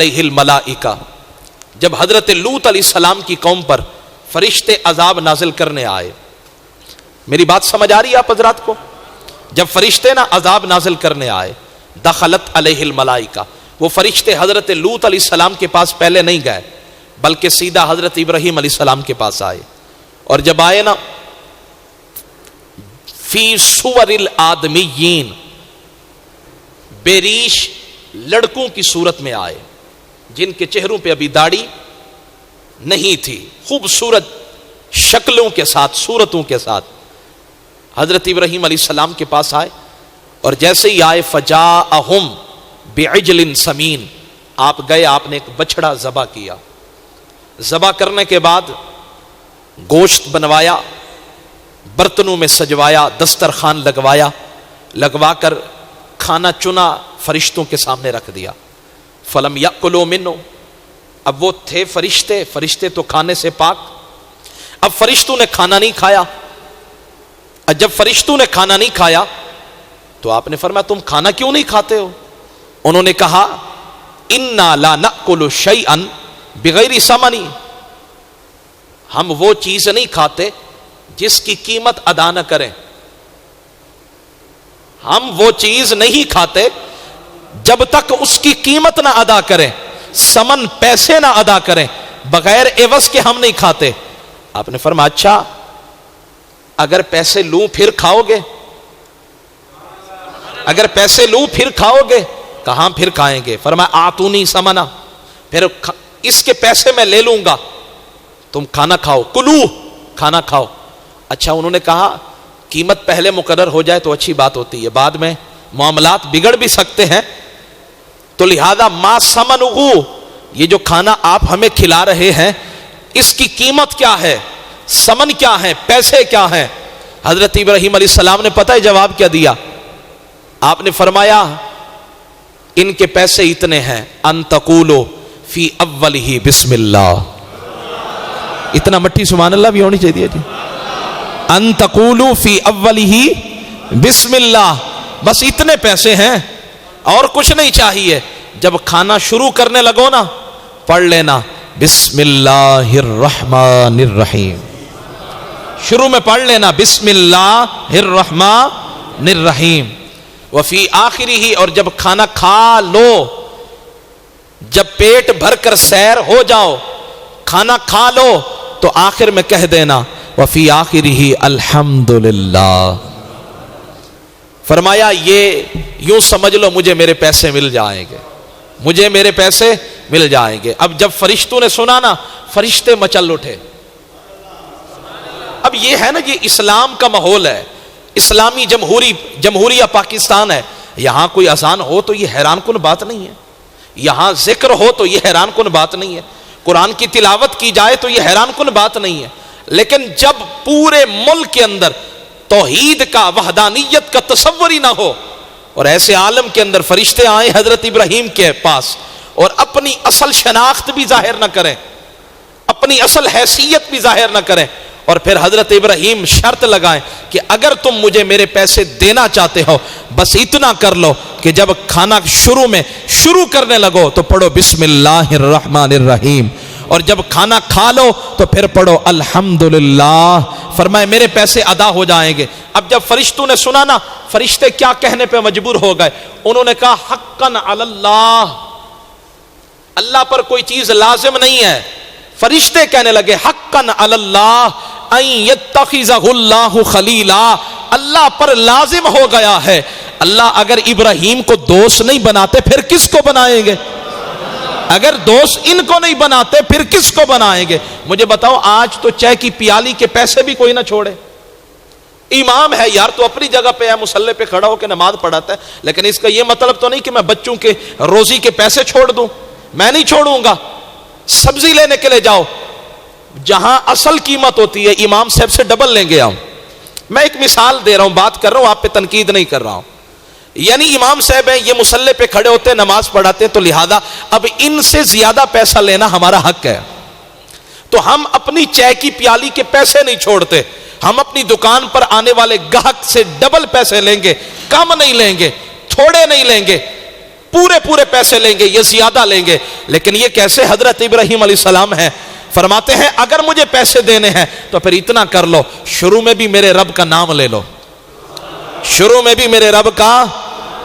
علیہ الملائکہ، جب حضرت لوط علیہ السلام کی قوم پر فرشتے عذاب نازل کرنے آئے. میری بات سمجھ آ رہی ہے آپ حضرات کو؟ جب فرشتے عذاب نازل کرنے آئے، دخلت علیہ الملائکہ، وہ فرشتے حضرت لوط علیہ السلام کے پاس پہلے نہیں گئے بلکہ سیدھا حضرت ابراہیم علیہ السلام کے پاس آئے. اور جب آئے فی صور الآدمیین، بے ریش لڑکوں کی صورت میں آئے جن کے چہروں پہ ابھی داڑھی نہیں تھی، خوبصورت شکلوں کے ساتھ، صورتوں کے ساتھ حضرت ابراہیم علیہ السلام کے پاس آئے. اور جیسے ہی آئے فجاءہم بعجل سمین، آپ گئے، آپ نے ایک بچڑا ذبح کیا. ذبح کرنے کے بعد گوشت بنوایا، برتنوں میں سجوایا، دسترخوان لگوا کر کھانا چنا، فرشتوں کے سامنے رکھ دیا. فلم یأکلوا منہ، اب وہ تھے فرشتے تو کھانے سے پاک. اب فرشتوں نے کھانا نہیں کھایا. جب فرشتوں نے کھانا نہیں کھایا تو آپ نے فرمایا تم کھانا کیوں نہیں کھاتے ہو؟ انہوں نے کہا انا لا نأکل شیئا بغیر ثمن، ہم وہ چیز نہیں کھاتے جس کی قیمت ادا نہ کریں. ہم وہ چیز نہیں کھاتے جب تک اس کی قیمت نہ ادا کریں، ثمن پیسے نہ ادا کریں، بغیر عوض کے ہم نہیں کھاتے. آپ نے فرمایا اچھا اگر پیسے لوں پھر کھاؤ گے؟ اگر پیسے لوں پھر کھاؤ گے؟ کہاں پھر کھائیں گے؟ فرمایا آتونی ثمنا، پھر اس کے پیسے میں لے لوں گا، تم کھانا کھاؤ، کلو، کھانا کھاؤ. اچھا انہوں نے کہا قیمت پہلے مقرر ہو جائے تو اچھی بات ہوتی ہے، بعد میں معاملات بگڑ بھی سکتے ہیں، تو لہذا ما ثمنہ، یہ جو کھانا آپ ہمیں کھلا رہے ہیں اس کی قیمت کیا ہے، ثمن کیا ہے، پیسے کیا ہیں؟ حضرت ابراہیم علیہ السلام نے پتہ ہے جواب کیا دیا؟ آپ نے فرمایا ان کے پیسے اتنے ہیں، ان تقولوا فی اولہ بسم اللہ. اتنا مٹھی سبحان اللہ بھی ہونی چاہیے جی. ان تقولوا فی اولہ بسم اللہ، بس اتنے پیسے ہیں اور کچھ نہیں چاہیے. جب کھانا شروع کرنے لگو نا پڑھ لینا بسم اللہ الرحمن الرحیم، شروع میں پڑھ لینا بسم اللہ الرحمن الرحیم. وفی آخری، اور جب کھانا کھا لو، جب پیٹ بھر کر سیر ہو جاؤ، کھانا کھا لو تو آخر میں کہہ دینا وفی آخری الحمدللہ. فرمایا یہ یوں سمجھ لو مجھے میرے پیسے مل جائیں گے، مجھے میرے پیسے مل جائیں گے. اب جب فرشتوں نے سنا نا فرشتے مچل اٹھے. اب یہ ہے نا، یہ اسلام کا ماحول ہے، اسلامی جمہوریہ پاکستان ہے. یہاں کوئی اذان ہو تو یہ حیران کن بات نہیں ہے، یہاں ذکر ہو تو یہ حیران کن بات نہیں ہے، قرآن کی تلاوت کی جائے تو یہ حیران کن بات نہیں ہے. لیکن جب پورے ملک کے اندر توحید کا، وحدانیت کا تصور ہی نہ ہو، اور ایسے عالم کے اندر فرشتے آئے حضرت ابراہیم کے پاس اور اپنی اصل شناخت بھی ظاہر نہ کریں، اپنی اصل حیثیت بھی ظاہر نہ کریں، اور پھر حضرت ابراہیم شرط لگائیں کہ اگر تم مجھے میرے پیسے دینا چاہتے ہو بس اتنا کر لو کہ جب کھانا شروع کرنے لگو تو پڑھو بسم اللہ الرحمن الرحیم، اور جب کھانا کھا لو تو پھر پڑھو الحمدللہ. فرمائے میرے پیسے ادا ہو جائیں گے. اب جب فرشتوں نے سنا نا، فرشتے کیا کہنے پہ مجبور ہو گئے؟ انہوں نے کہا حقاً علی اللہ، اللہ پر کوئی چیز لازم نہیں ہے. فرشتے کہنے لگے حقاً علی اللہ ان یتخذہ اللہ خلیلا، اللہ پر لازم ہو گیا ہے. اللہ اگر ابراہیم کو دوست نہیں بناتے پھر کس کو بنائیں گے؟ اگر دوست ان کو نہیں بناتے پھر کس کو بنائیں گے؟ مجھے بتاؤ آج تو چائے کی پیالی کے پیسے بھی کوئی نہ چھوڑے. امام ہے یار تو اپنی جگہ پہ ہے، مصلی پہ کھڑا ہو کے نماز پڑھاتا ہے، لیکن اس کا یہ مطلب تو نہیں کہ میں بچوں کے روزی کے پیسے چھوڑ دوں. میں نہیں چھوڑوں گا. سبزی لینے کے لیے جاؤ، جہاں اصل قیمت ہوتی ہے امام صاحب سے ڈبل لیں گے. میں ایک مثال دے رہا ہوں، بات کر رہا ہوں، آپ پہ تنقید نہیں کر رہا ہوں. یعنی امام صاحب ہیں، یہ مصلی پہ کھڑے ہوتے ہیں، نماز پڑھاتے ہیں، تو لہذا اب ان سے زیادہ پیسہ لینا ہمارا حق ہے. تو ہم اپنی چائے کی پیالی کے پیسے نہیں چھوڑتے، ہم اپنی دکان پر آنے والے گاہک سے ڈبل پیسے لیں گے، کم نہیں لیں گے، تھوڑے نہیں لیں گے. پورے پورے پیسے لیں گے، یہ زیادہ لیں گے. لیکن یہ کیسے حضرت ابراہیم علیہ السلام ہیں؟ فرماتے ہیں اگر مجھے پیسے دینے ہیں تو پھر اتنا کر لو، شروع میں بھی میرے رب کا نام لے لو. شروع میں بھی میرے رب کا،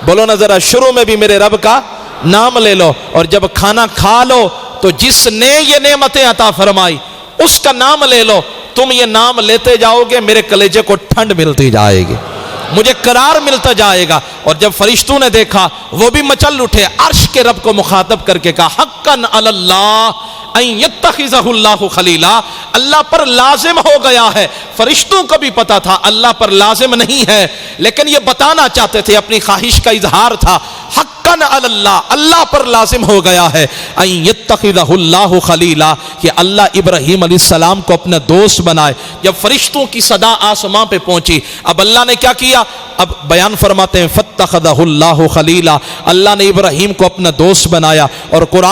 بولو نا ذرا، شروع میں بھی میرے رب کا نام لے لو. اور جب کھانا کھا لو تو جس نے یہ نعمتیں عطا فرمائی اس کا نام لے لو. تم یہ نام لیتے جاؤ گے، میرے کلیجے کو ٹھنڈ ملتی جائے گی، مجھے قرار ملتا جائے گا. اور جب فرشتوں نے دیکھا وہ بھی مچل اٹھے، عرش کے رب کو مخاطب کر کے کہا حقاً علی اللہ ان یتخذہ اللہ خلیلا، اللہ پر لازم ہو گیا ہے. فرشتوں کو بھی پتا تھا اللہ پر لازم نہیں ہے، لیکن یہ بتانا چاہتے تھے، اپنی خواہش کا اظہار تھا. حقاً علی اللہ، اللہ پر لازم ہو گیا ہے ان یتخذہ اللہ خلیلا، کہ اللہ ابراہیم علیہ السلام کو اپنا دوست بنائے. جب فرشتوں کی صدا آسمان پہ پہنچی، اب اللہ نے کیا کیا؟ اب بیان فرماتے ہیں فاتخذہ اللہ خلیلا، اللہ نے ابراہیم کو اپنا دوست بنایا. اور قرآن